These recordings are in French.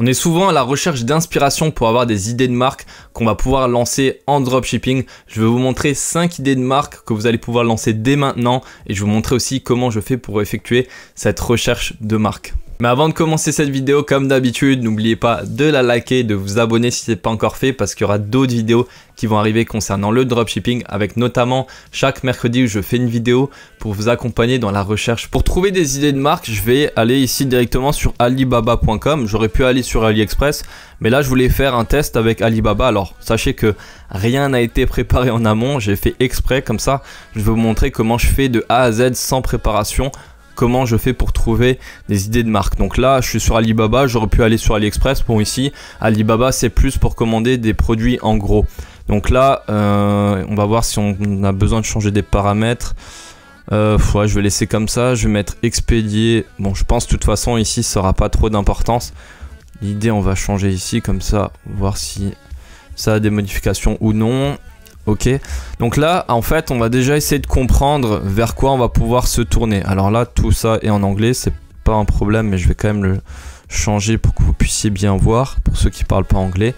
On est souvent à la recherche d'inspiration pour avoir des idées de marque qu'on va pouvoir lancer en dropshipping. Je vais vous montrer 5 idées de marque que vous allez pouvoir lancer dès maintenant et je vais vous montrer aussi comment je fais pour effectuer cette recherche de marque. Mais avant de commencer cette vidéo, comme d'habitude, n'oubliez pas de la liker, de vous abonner si ce n'est pas encore fait parce qu'il y aura d'autres vidéos qui vont arriver concernant le dropshipping avec notamment chaque mercredi où je fais une vidéo pour vous accompagner dans la recherche. Pour trouver des idées de marque, je vais aller ici directement sur alibaba.com. J'aurais pu aller sur AliExpress, mais là je voulais faire un test avec Alibaba. Alors sachez que rien n'a été préparé en amont, j'ai fait exprès comme ça. Je vais vous montrer comment je fais de A à Z sans préparation. Comment je fais pour trouver des idées de marque. Donc là, je suis sur Alibaba, j'aurais pu aller sur AliExpress. Bon, ici, Alibaba, c'est plus pour commander des produits en gros. Donc là, on va voir si on a besoin de changer des paramètres. Ouais, je vais laisser comme ça. Je vais mettre expédier. Bon, je pense de toute façon, ici, ça n'aura pas trop d'importance. L'idée, on va changer ici comme ça, voir si ça a des modifications ou non. Ok, donc là en fait on va déjà essayer de comprendre vers quoi on va pouvoir se tourner. Alors là tout ça est en anglais, c'est pas un problème, mais je vais quand même le changer pour que vous puissiez bien voir pour ceux qui parlent pas anglais.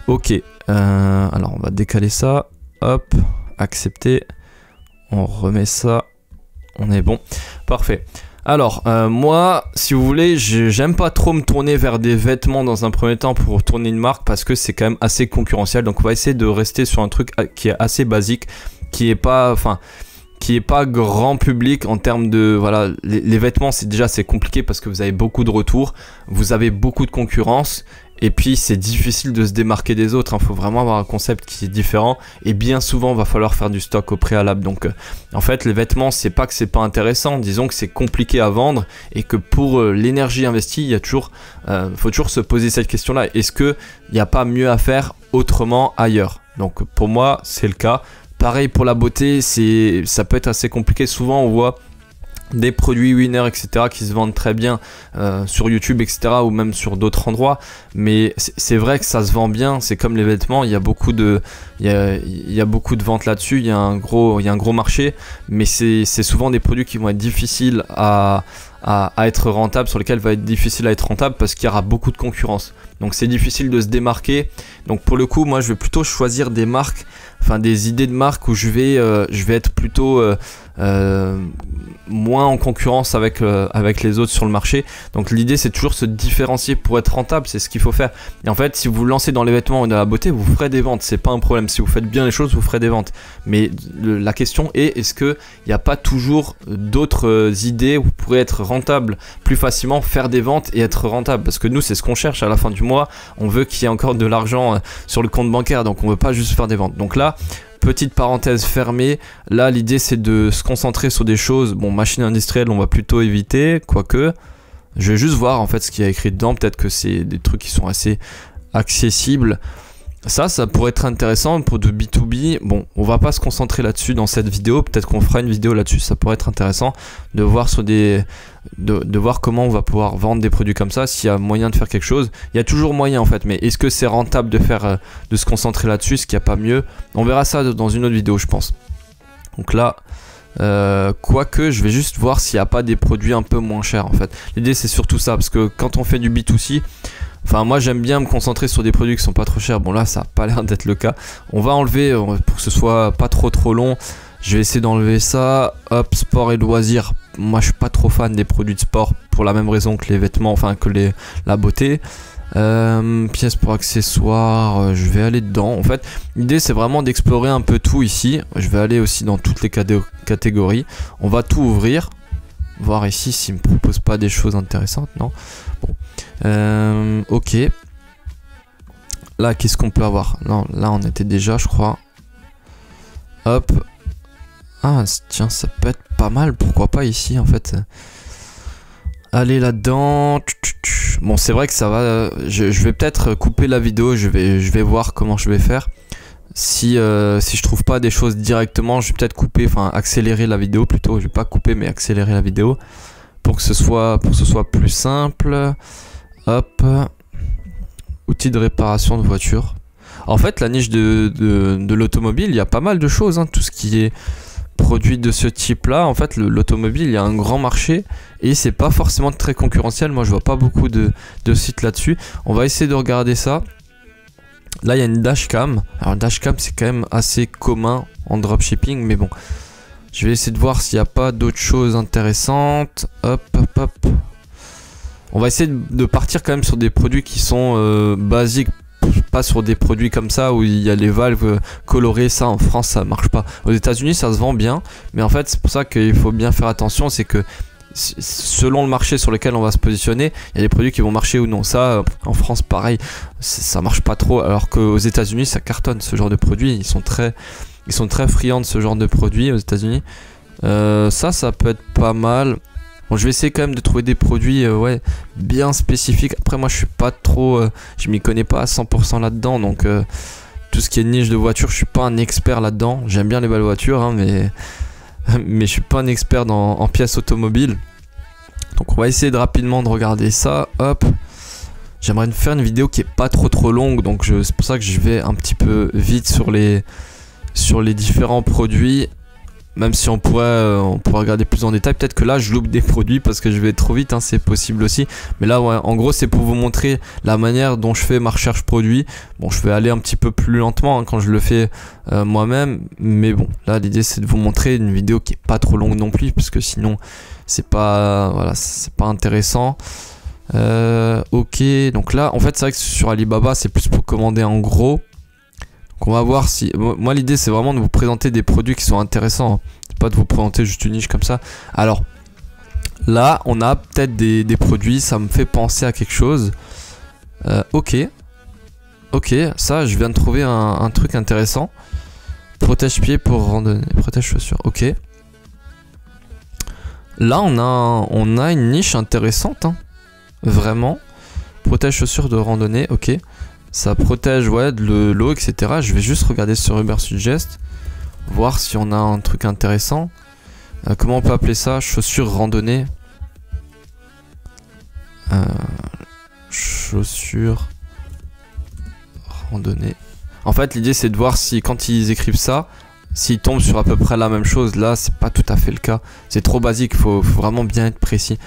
Ok, alors on va décaler ça, hop, accepter, on remet ça, on est bon, parfait. Alors moi, si vous voulez, j'aime pas trop me tourner vers des vêtements dans un premier temps pour tourner une marque parce que c'est quand même assez concurrentiel. Donc on va essayer de rester sur un truc qui est assez basique, qui est pas grand public en termes de voilà, les vêtements, c'est compliqué parce que vous avez beaucoup de retours, vous avez beaucoup de concurrence. Et puis c'est difficile de se démarquer des autres, il faut vraiment avoir un concept qui est différent et bien souvent il va falloir faire du stock au préalable. Donc en fait les vêtements, c'est pas que c'est pas intéressant, disons que c'est compliqué à vendre et que pour l'énergie investie, il y a toujours, faut toujours se poser cette question là, est-ce qu'il n'y a pas mieux à faire autrement ailleurs? Donc pour moi c'est le cas. Pareil pour la beauté, ça peut être assez compliqué, souvent on voit des produits winner etc qui se vendent très bien sur YouTube etc ou même sur d'autres endroits, mais c'est vrai que ça se vend bien, c'est comme les vêtements, il y a beaucoup de ventes là-dessus, il y a un gros marché, mais c'est souvent des produits qui vont être difficiles à être rentable, sur lesquels va être difficile à être rentable parce qu'il y aura beaucoup de concurrence, donc c'est difficile de se démarquer. Donc pour le coup moi je vais plutôt choisir des marques, enfin des idées de marque où je vais être plutôt moins en concurrence avec les autres sur le marché. Donc l'idée c'est toujours se différencier pour être rentable, c'est ce qu'il faut faire. Et en fait si vous vous lancez dans les vêtements ou dans la beauté, vous ferez des ventes, c'est pas un problème. Si vous faites bien les choses, vous ferez des ventes. Mais la question est, est-ce qu'il n'y a pas toujours d'autres idées où vous pourrez être rentable plus facilement, faire des ventes et être rentable? Parce que nous c'est ce qu'on cherche à la fin du mois, on veut qu'il y ait encore de l'argent sur le compte bancaire, donc on veut pas juste faire des ventes. Donc là, petite parenthèse fermée, là l'idée c'est de se concentrer sur des choses, bon machine industrielle on va plutôt éviter, quoique je vais juste voir en fait ce qu'il y a écrit dedans, peut-être que c'est des trucs qui sont assez accessibles. Ça pourrait être intéressant pour de B2B. Bon, on va pas se concentrer là-dessus dans cette vidéo, peut-être qu'on fera une vidéo là-dessus, ça pourrait être intéressant de voir de voir comment on va pouvoir vendre des produits comme ça, s'il y a moyen de faire quelque chose. Il y a toujours moyen en fait, mais est-ce que c'est rentable de se concentrer là-dessus, est-ce qu'il n'y a pas mieux? On verra ça dans une autre vidéo je pense. Donc là, quoique je vais juste voir s'il n'y a pas des produits un peu moins chers en fait. L'idée c'est surtout ça, parce que quand on fait du B2C, enfin moi j'aime bien me concentrer sur des produits qui sont pas trop chers. Bon là ça n'a pas l'air d'être le cas. On va enlever pour que ce soit pas trop long. Je vais essayer d'enlever ça. Hop, sport et loisirs. Moi je suis pas trop fan des produits de sport pour la même raison que les vêtements, enfin que la beauté. Pièces pour accessoires, je vais aller dedans. En fait l'idée c'est vraiment d'explorer un peu tout ici. Je vais aller aussi dans toutes les catégories. On va tout ouvrir, voir ici s'il me propose pas des choses intéressantes. Non, bon, ok. Là qu'est-ce qu'on peut avoir? Non, là on était déjà je crois. Hop. Ah tiens, ça peut être pas mal, pourquoi pas ici en fait. Allez là-dedans. Bon c'est vrai que ça va, je vais peut-être couper la vidéo, je vais voir comment je vais faire. Si je trouve pas des choses directement, je vais peut-être couper, enfin accélérer la vidéo plutôt. Je vais pas couper mais accélérer la vidéo pour que ce soit plus simple. Hop. Outils de réparation de voiture. En fait la niche de l'automobile, il y a pas mal de choses, hein, tout ce qui est produits de ce type là. En fait l'automobile, il y a un grand marché et c'est pas forcément très concurrentiel. Moi je vois pas beaucoup de sites là-dessus. On va essayer de regarder ça. Là il y a une dashcam. Alors dashcam c'est quand même assez commun en dropshipping, mais bon, je vais essayer de voir s'il n'y a pas d'autres choses intéressantes. Hop hop hop. On va essayer de partir quand même sur des produits qui sont basiques, pas sur des produits comme ça où il y a les valves colorées. Ça en France ça marche pas. Aux États-Unis ça se vend bien, mais en fait c'est pour ça qu'il faut bien faire attention, c'est que selon le marché sur lequel on va se positionner, il y a des produits qui vont marcher ou non. Ça en France pareil, ça marche pas trop, alors qu'aux États-Unis ça cartonne ce genre de produits. Ils sont très friands de ce genre de produits aux États-Unis. Ça peut être pas mal. Bon, je vais essayer quand même de trouver des produits ouais, bien spécifiques. Après moi je suis pas trop, je m'y connais pas à 100% là-dedans, donc tout ce qui est niche de voiture, je suis pas un expert là-dedans. J'aime bien les belles voitures, hein, mais je suis pas un expert en pièces automobiles. Donc on va essayer de rapidement de regarder ça. Hop. J'aimerais faire une vidéo qui est pas trop longue, donc c'est pour ça que je vais un petit peu vite sur les différents produits. Même si on pourrait regarder plus en détail. Peut-être que là je loupe des produits parce que je vais trop vite, hein, c'est possible aussi. Mais là ouais, en gros c'est pour vous montrer la manière dont je fais ma recherche produit. Bon, je vais aller un petit peu plus lentement, hein, quand je le fais moi-même. Mais bon, là l'idée c'est de vous montrer une vidéo qui est pas trop longue non plus, parce que sinon c'est pas, voilà, c'est pas intéressant. Ok, donc là en fait c'est vrai que sur Alibaba c'est plus pour commander en gros. Donc on va voir si... Moi l'idée c'est vraiment de vous présenter des produits qui sont intéressants, hein. C'est pas de vous présenter juste une niche comme ça. Alors là on a peut-être des produits, ça me fait penser à quelque chose. Ok, ça je viens de trouver un truc intéressant. Protège-pied pour randonnée, protège-chaussures, ok. Là on a une niche intéressante, hein. Vraiment. Protège-chaussures de randonnée, ok. Ça protège, ouais, de l'eau, etc. Je vais juste regarder sur Ubersuggest, voir si on a un truc intéressant. Comment on peut appeler ça? Chaussures randonnée. Chaussures randonnée. En fait, l'idée c'est de voir si quand ils écrivent ça, s'ils tombent sur à peu près la même chose. Là, c'est pas tout à fait le cas. C'est trop basique, faut vraiment bien être précis.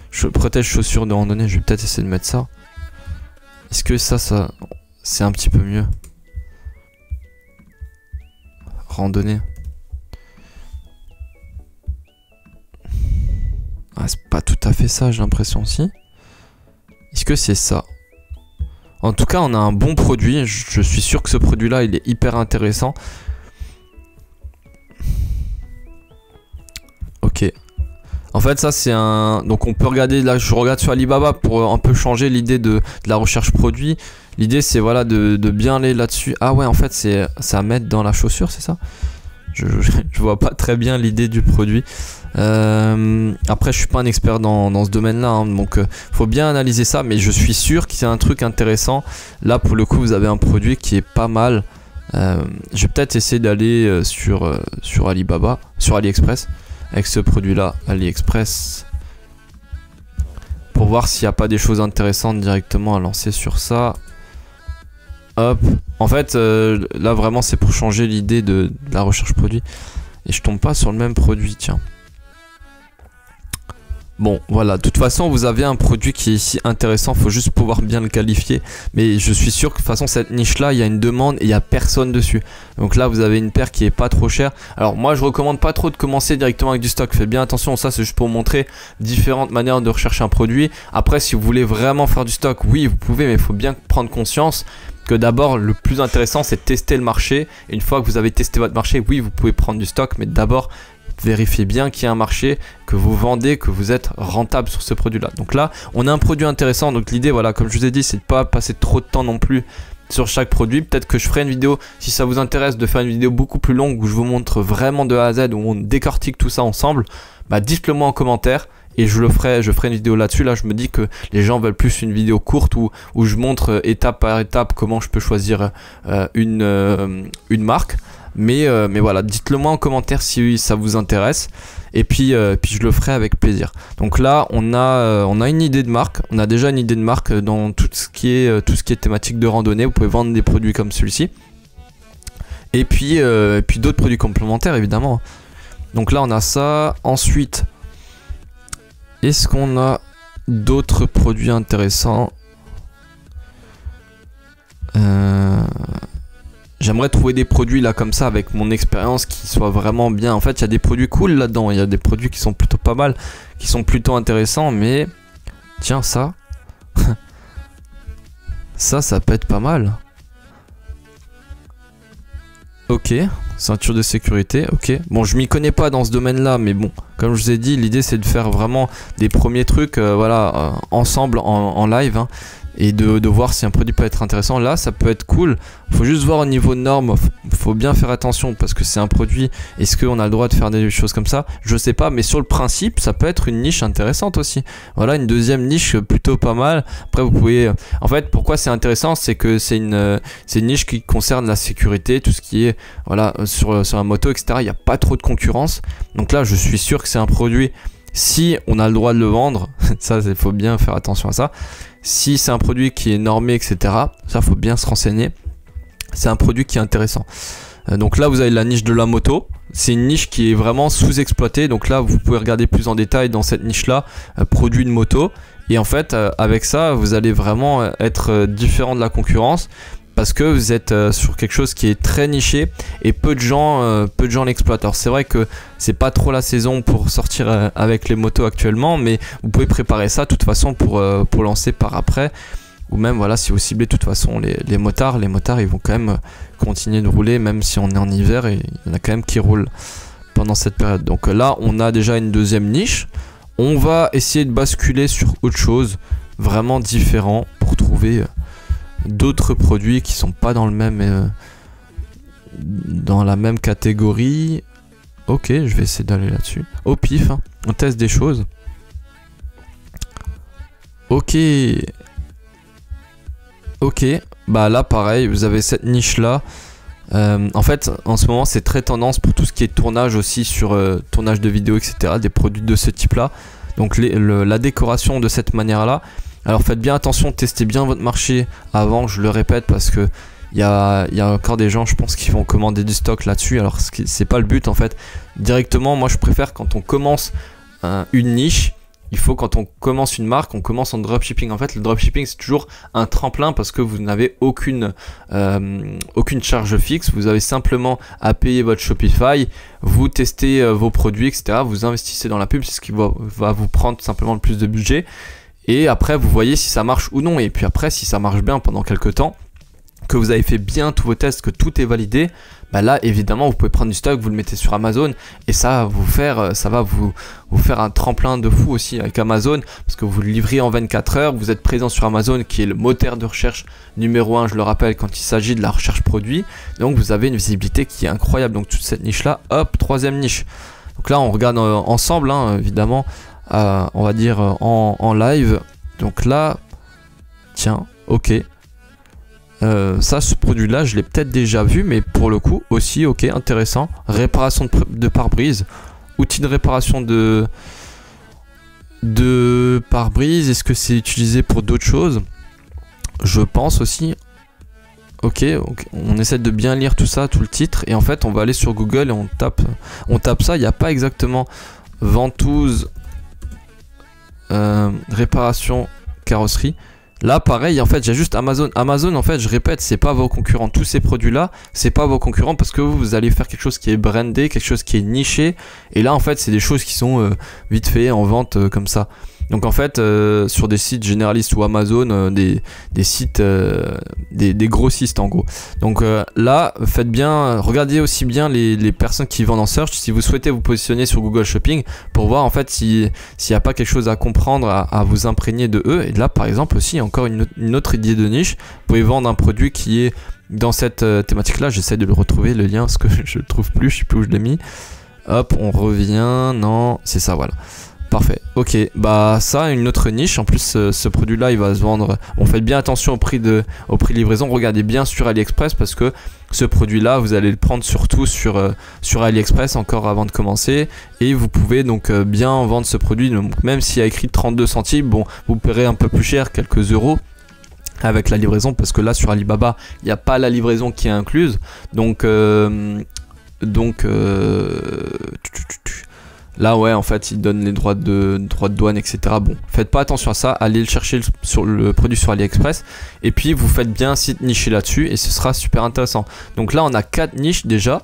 Je protège chaussures de randonnée, je vais peut-être essayer de mettre ça. Est-ce que ça c'est un petit peu mieux? Randonnée. Ah, c'est pas tout à fait ça, j'ai l'impression aussi. Est-ce que c'est ça? En tout cas, on a un bon produit. Je suis sûr que ce produit-là, il est hyper intéressant. Ok. En fait ça c'est un... Donc on peut regarder, là je regarde sur Alibaba pour un peu changer l'idée de la recherche produit. L'idée c'est voilà de bien aller là-dessus. Ah ouais en fait c'est à mettre dans la chaussure, c'est ça? Je vois pas très bien l'idée du produit. Après je suis pas un expert dans ce domaine là, hein, donc faut bien analyser ça. Mais je suis sûr qu'il y a un truc intéressant. Là pour le coup vous avez un produit qui est pas mal. Je vais peut-être essayer d'aller sur Alibaba, sur AliExpress, avec ce produit là, AliExpress, pour voir s'il n'y a pas des choses intéressantes directement à lancer sur ça. Hop, en fait là vraiment c'est pour changer l'idée de la recherche produit, et je tombe pas sur le même produit, tiens. Bon voilà, de toute façon vous avez un produit qui est ici intéressant, faut juste pouvoir bien le qualifier. Mais je suis sûr que de toute façon cette niche là, il y a une demande et il n'y a personne dessus. Donc là vous avez une paire qui est pas trop chère. Alors moi je recommande pas trop de commencer directement avec du stock, faites bien attention, ça c'est juste pour vous montrer différentes manières de rechercher un produit. Après si vous voulez vraiment faire du stock, oui vous pouvez, mais il faut bien prendre conscience que d'abord le plus intéressant c'est de tester le marché. Et une fois que vous avez testé votre marché, oui vous pouvez prendre du stock, mais d'abord vérifiez bien qu'il y a un marché, que vous vendez, que vous êtes rentable sur ce produit là. Donc là on a un produit intéressant, donc l'idée voilà comme je vous ai dit c'est de pas passer trop de temps non plus sur chaque produit. Peut-être que je ferai une vidéo, si ça vous intéresse, de faire une vidéo beaucoup plus longue où je vous montre vraiment de A à Z, où on décortique tout ça ensemble. Bah dites-le moi en commentaire et je ferai une vidéo là-dessus. Là je me dis que les gens veulent plus une vidéo courte où je montre étape par étape comment je peux choisir une marque. Mais voilà, dites-le moi en commentaire si ça vous intéresse, et puis je le ferai avec plaisir. Donc là on a une idée de marque, on a déjà une idée de marque dans tout ce qui est thématique de randonnée. Vous pouvez vendre des produits comme celui-ci, et puis d'autres produits complémentaires évidemment. Donc là on a ça. Ensuite, est-ce qu'on a d'autres produits intéressants? J'aimerais trouver des produits là comme ça avec mon expérience qui soient vraiment bien. En fait, il y a des produits cool là-dedans. Il y a des produits qui sont plutôt pas mal, qui sont plutôt intéressants. Mais tiens, ça, ça peut être pas mal. Ok, ceinture de sécurité. Ok, bon, je m'y connais pas dans ce domaine-là, mais bon, comme je vous ai dit, l'idée c'est de faire vraiment des premiers trucs, voilà, ensemble en live. Hein. Et de voir si un produit peut être intéressant. Là, ça peut être cool. Faut juste voir au niveau de normes. Faut bien faire attention parce que c'est un produit. Est-ce qu'on a le droit de faire des choses comme ça? Je sais pas, mais sur le principe, ça peut être une niche intéressante aussi. Voilà, une deuxième niche plutôt pas mal. Après, vous pouvez... En fait, pourquoi c'est intéressant? C'est que c'est une niche qui concerne la sécurité, tout ce qui est voilà, sur la moto, etc. Il n'y a pas trop de concurrence. Donc là, je suis sûr que c'est un produit... Si on a le droit de le vendre, ça, il faut bien faire attention à ça. Si c'est un produit qui est normé, etc., ça, faut bien se renseigner. C'est un produit qui est intéressant. Donc là, vous avez la niche de la moto. C'est une niche qui est vraiment sous-exploitée. Donc là, vous pouvez regarder plus en détail dans cette niche-là, produits de moto. Et en fait, avec ça, vous allez vraiment être différent de la concurrence. Parce que vous êtes sur quelque chose qui est très niché et peu de gens l'exploitent. Alors c'est vrai que c'est pas trop la saison pour sortir avec les motos actuellement, mais vous pouvez préparer ça de toute façon pour lancer par après. Ou même voilà, si vous ciblez de toute façon les motards ils vont quand même continuer de rouler même si on est en hiver et il y en a quand même qui roulent pendant cette période. Donc là on a déjà une deuxième niche. On va essayer de basculer sur autre chose vraiment différent pour trouver d'autres produits qui sont pas dans le même dans la même catégorie. Ok, je vais essayer d'aller là-dessus au pif, hein. On teste des choses. Ok, bah là pareil, vous avez cette niche là. En fait, en ce moment c'est très tendance pour tout ce qui est tournage aussi, sur tournage de vidéos, etc. Des produits de ce type là. Donc la décoration de cette manière là. Alors faites bien attention, testez bien votre marché avant, je le répète, parce que il y a encore des gens, je pense, qui vont commander du stock là-dessus. Alors c'est pas le but en fait. Directement, moi je préfère quand on commence une niche, il faut quand on commence une marque, on commence en dropshipping. En fait, le dropshipping c'est toujours un tremplin parce que vous n'avez aucune charge fixe. Vous avez simplement à payer votre Shopify, vous testez vos produits, etc. Vous investissez dans la pub, c'est ce qui va vous prendre simplement le plus de budget. Et après, vous voyez si ça marche ou non. Et puis après, si ça marche bien pendant quelques temps, que vous avez fait bien tous vos tests, que tout est validé, bah là, évidemment, vous pouvez prendre du stock, vous le mettez sur Amazon. Et ça va vous faire un tremplin de fou aussi avec Amazon. Parce que vous le livrez en 24 heures. Vous êtes présent sur Amazon, qui est le moteur de recherche numéro 1, je le rappelle, quand il s'agit de la recherche produit. Donc, vous avez une visibilité qui est incroyable. Donc, toute cette niche-là, hop, troisième niche. Donc là, on regarde ensemble, hein, évidemment. On va dire en live. Donc là, tiens, ok. Ça, ce produit là je l'ai peut-être déjà vu, mais pour le coup aussi, ok, intéressant. Réparation de pare-brise, outil de réparation de pare-brise. Est-ce que c'est utilisé pour d'autres choses? Je pense aussi. Ok, on essaie de bien lire tout ça, tout le titre, et en fait on va aller sur Google et on tape ça. Il n'y a pas exactement ventouse réparation carrosserie. Là pareil, en fait j'ai juste Amazon. Amazon, en fait, je répète, c'est pas vos concurrents. Tous ces produits là, c'est pas vos concurrents, parce que vous allez faire quelque chose qui est brandé, quelque chose qui est niché. Et là en fait c'est des choses qui sont vite fait en vente comme ça. Donc en fait sur des sites généralistes ou Amazon, des sites, des grossistes en gros. Donc là faites bien, regardez aussi bien les personnes qui vendent en search si vous souhaitez vous positionner sur Google Shopping, pour voir en fait s'il n'y a pas quelque chose à comprendre, à vous imprégner de eux. Et là par exemple aussi encore une autre idée de niche, vous pouvez vendre un produit qui est dans cette thématique là. J'essaie de le retrouver, le lien, parce que je le trouve plus, je sais plus où je l'ai mis. Hop, on revient, non, c'est ça, voilà. Parfait, ok, bah ça, une autre niche. En plus ce produit là il va se vendre, on fait bien attention au prix de livraison. Regardez bien sur AliExpress, parce que ce produit là vous allez le prendre surtout sur AliExpress encore avant de commencer. Et vous pouvez donc bien vendre ce produit, donc même s'il y a écrit 32 centimes, bon, vous paierez un peu plus cher, quelques euros avec la livraison, parce que là sur Alibaba il n'y a pas la livraison qui est incluse. Donc Donc là ouais en fait il donne les droits de douane etc. Bon, faites pas attention à ça, allez le chercher sur le produit sur AliExpress et puis vous faites bien un site niché là-dessus et ce sera super intéressant. Donc là on a 4 niches déjà,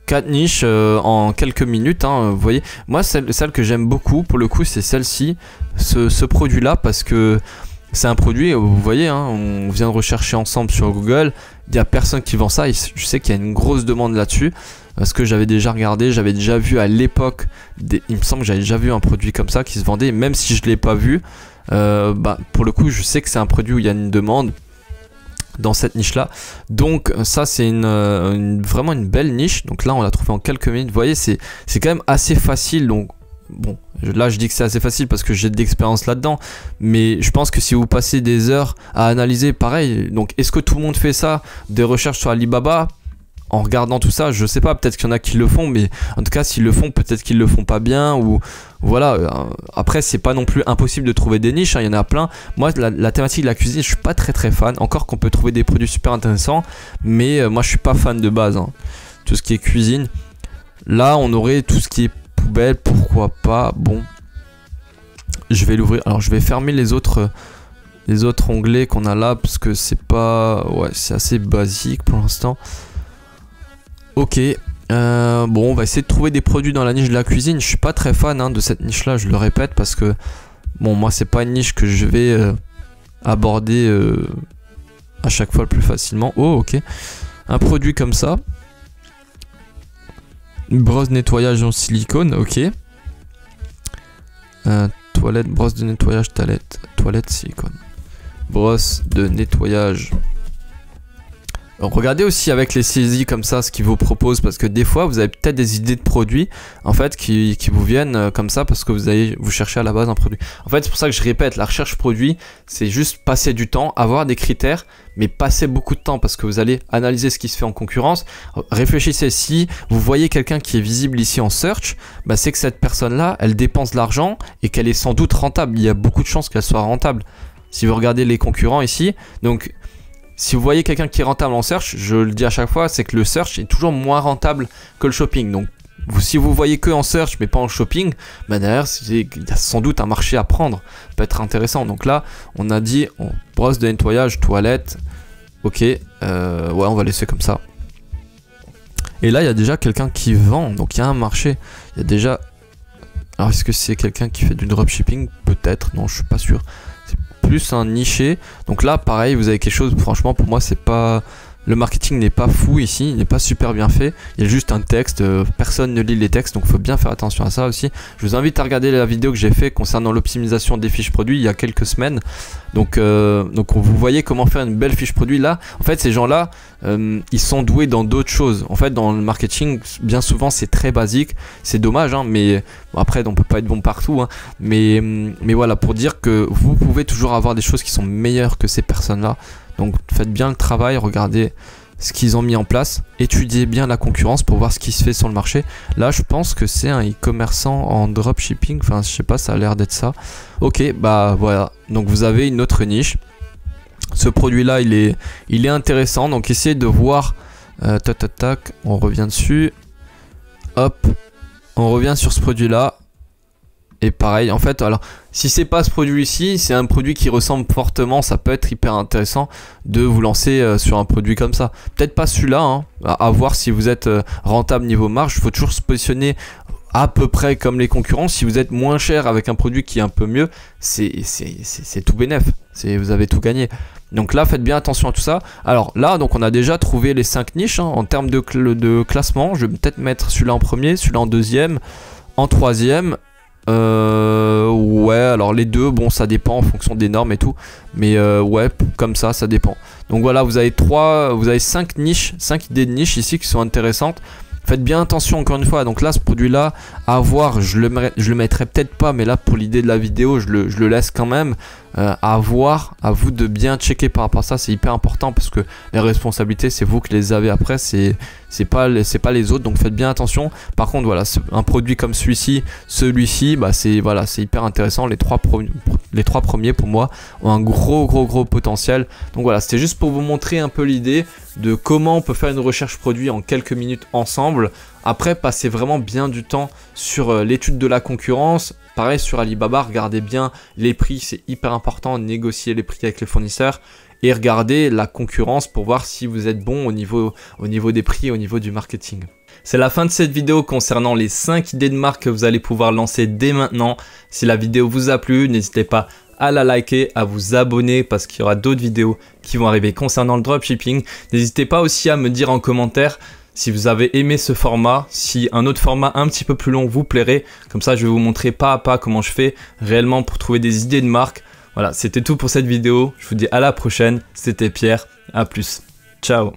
4 niches en quelques minutes hein, vous voyez. Moi celle que j'aime beaucoup pour le coup c'est celle-ci, ce produit là, parce que c'est un produit, vous voyez hein, on vient de rechercher ensemble sur Google, il n'y a personne qui vend ça et je sais qu'il y a une grosse demande là-dessus. Parce que j'avais déjà regardé, j'avais déjà vu à l'époque, il me semble que j'avais déjà vu un produit comme ça qui se vendait, même si je ne l'ai pas vu, pour le coup je sais que c'est un produit où il y a une demande dans cette niche là. Donc ça c'est vraiment une belle niche, donc là on l'a trouvé en quelques minutes, vous voyez c'est quand même assez facile. Donc bon, là je dis que c'est assez facile parce que j'ai de l'expérience là-dedans, mais je pense que si vous passez des heures à analyser, pareil, donc est-ce que tout le monde fait ça, des recherches sur Alibaba? En regardant tout ça, je sais pas, peut-être qu'il y en a qui le font, mais en tout cas s'ils le font, peut-être qu'ils le font pas bien, ou voilà. Après c'est pas non plus impossible de trouver des niches, hein, il y en a plein. Moi la thématique de la cuisine, je suis pas très fan, encore qu'on peut trouver des produits super intéressants, mais moi je suis pas fan de base, hein. Tout ce qui est cuisine, là on aurait tout ce qui est poubelle, pourquoi pas. Bon, je vais l'ouvrir, alors je vais fermer les autres onglets qu'on a là, parce que c'est pas, ouais c'est assez basique pour l'instant. Ok, bon on va essayer de trouver des produits dans la niche de la cuisine. Je suis pas très fan hein, de cette niche là, je le répète, parce que bon moi c'est pas une niche que je vais aborder à chaque fois le plus facilement. Oh ok, un produit comme ça, une brosse de nettoyage en silicone, ok. Toilette, brosse de nettoyage, toilette silicone, brosse de nettoyage. Donc regardez aussi avec les saisies comme ça ce qu'ils vous proposent, parce que des fois vous avez peut-être des idées de produits en fait qui vous viennent comme ça parce que vous cherchez à la base un produit. En fait c'est pour ça que je répète, la recherche produit c'est juste passer du temps, avoir des critères, mais passer beaucoup de temps parce que vous allez analyser ce qui se fait en concurrence. Réfléchissez, si vous voyez quelqu'un qui est visible ici en search, bah c'est que cette personne là elle dépense de l'argent et qu'elle est sans doute rentable. Il y a beaucoup de chances qu'elle soit rentable si vous regardez les concurrents ici. Donc si vous voyez quelqu'un qui est rentable en search, je le dis à chaque fois, c'est que le search est toujours moins rentable que le shopping. Donc si vous voyez que en search mais pas en shopping, bah derrière il y a sans doute un marché à prendre, ça peut être intéressant. Donc là on a dit brosse de nettoyage, toilette, ok, ouais on va laisser comme ça. Et là il y a déjà quelqu'un qui vend, donc il y a un marché, il y a déjà... Alors est-ce que c'est quelqu'un qui fait du dropshipping? Peut-être, non je suis pas sûr. Plus un niché, donc là pareil vous avez quelque chose, franchement pour moi c'est pas, le marketing n'est pas fou ici, il n'est pas super bien fait, il y a juste un texte, personne ne lit les textes, donc il faut bien faire attention à ça aussi. Je vous invite à regarder la vidéo que j'ai fait concernant l'optimisation des fiches produits il y a quelques semaines. Donc vous voyez comment faire une belle fiche produit. Là en fait ces gens là ils sont doués dans d'autres choses. En fait dans le marketing bien souvent c'est très basique, c'est dommage hein, mais bon, après on peut pas être bon partout hein, mais voilà, pour dire que vous pouvez toujours avoir des choses qui sont meilleures que ces personnes là. Donc faites bien le travail, regardez ce qu'ils ont mis en place, étudiez bien la concurrence pour voir ce qui se fait sur le marché. Là je pense que c'est un e-commerçant en dropshipping, enfin je sais pas, ça a l'air d'être ça. Ok, bah voilà, donc vous avez une autre niche. Ce produit là il est intéressant, donc essayez de voir, tac, on revient dessus, hop, on revient sur ce produit là. Et pareil, en fait, alors si c'est pas ce produit ici, c'est un produit qui ressemble fortement, ça peut être hyper intéressant de vous lancer sur un produit comme ça. Peut-être pas celui-là, hein, à voir si vous êtes rentable niveau marge. Il faut toujours se positionner à peu près comme les concurrents. Si vous êtes moins cher avec un produit qui est un peu mieux, c'est tout bénef, vous avez tout gagné. Donc là, faites bien attention à tout ça. Alors là, donc on a déjà trouvé les 5 niches hein, en termes de classement. Je vais peut-être mettre celui-là en premier, celui-là en deuxième, en troisième. Ouais, alors les deux, bon ça dépend en fonction des normes et tout, mais ouais, comme ça dépend. Donc voilà, vous avez 5 niches, 5 idées de niches ici qui sont intéressantes. Faites bien attention encore une fois. Donc là ce produit là à voir, je le mettrai peut-être pas, mais là pour l'idée de la vidéo je le laisse quand même. À voir, à vous de bien checker par rapport à ça, c'est hyper important parce que les responsabilités c'est vous qui les avez après, c'est pas les autres, donc faites bien attention. Par contre voilà, un produit comme celui-ci, bah c'est hyper intéressant. Les trois premiers pour moi ont un gros potentiel. Donc voilà, c'était juste pour vous montrer un peu l'idée de comment on peut faire une recherche produit en quelques minutes ensemble Après, passez vraiment bien du temps sur l'étude de la concurrence. Pareil sur Alibaba, regardez bien les prix, c'est hyper important, négocier les prix avec les fournisseurs et regardez la concurrence pour voir si vous êtes bon au niveau des prix, au niveau du marketing. C'est la fin de cette vidéo concernant les 5 idées de marque que vous allez pouvoir lancer dès maintenant. Si la vidéo vous a plu, n'hésitez pas à la liker, à vous abonner parce qu'il y aura d'autres vidéos qui vont arriver concernant le dropshipping. N'hésitez pas aussi à me dire en commentaire si vous avez aimé ce format, si un autre format un petit peu plus long vous plairait. Comme ça, je vais vous montrer pas à pas comment je fais réellement pour trouver des idées de marque. Voilà, c'était tout pour cette vidéo. Je vous dis à la prochaine. C'était Pierre. À plus. Ciao.